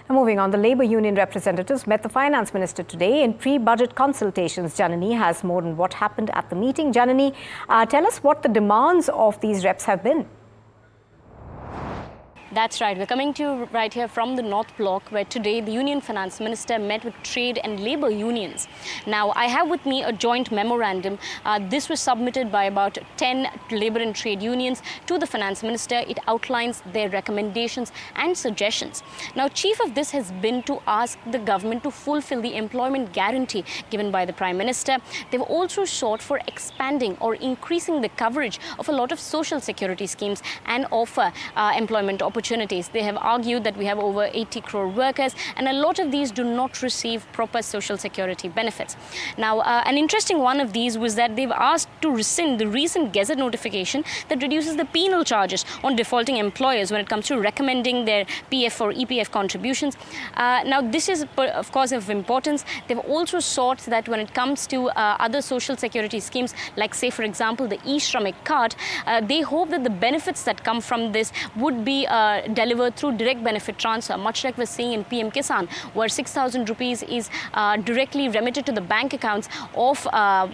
Moving on, the Labour Union representatives met the Finance Minister today in pre-budget consultations. Janani has more on what happened at the meeting. Janani, tell us what the demands of these reps have been. That's right. We're coming to you right here from the North Block, where today the Union Finance Minister met with trade and labour unions. Now, I have with me a joint memorandum. This was submitted by about 10 labour and trade unions to the Finance Minister. It outlines their recommendations and suggestions. Now, chief of this has been to ask the government to fulfil the employment guarantee given by the Prime Minister. They've also sought for expanding or increasing the coverage of a lot of social security schemes and offer employment opportunities. They have argued that we have over 80 crore workers, and a lot of these do not receive proper social security benefits. Now, an interesting one of these was that they've asked to rescind the recent Gazette notification that reduces the penal charges on defaulting employers when it comes to recommending their PF or EPF contributions. Now, this is, of course, of importance. They've also sought that when it comes to other social security schemes, like, say, for example, the e-Shramik card, they hope that the benefits that come from this would be delivered through direct benefit transfer, much like we're seeing in PM Kisan, where 6,000 rupees is directly remitted to the bank accounts of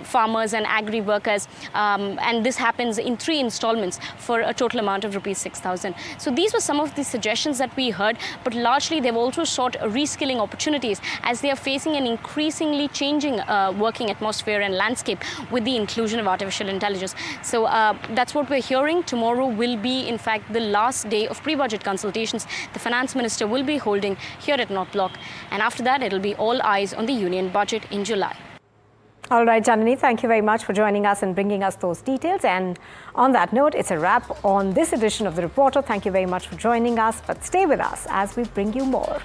farmers and agri workers, and this happens in 3 installments for a total amount of rupees 6,000. So these were some of the suggestions that we heard, but largely they've also sought reskilling opportunities as they are facing an increasingly changing working atmosphere and landscape with the inclusion of artificial intelligence. So that's what we're hearing. Tomorrow will be, in fact, the last day of pre-budget consultations the Finance Minister will be holding here at North Block. And after that, it'll be all eyes on the union budget in July. All right, Janani, thank you very much for joining us and bringing us those details. And on that note, it's a wrap on this edition of The Reporter. Thank you very much for joining us, but stay with us as we bring you more.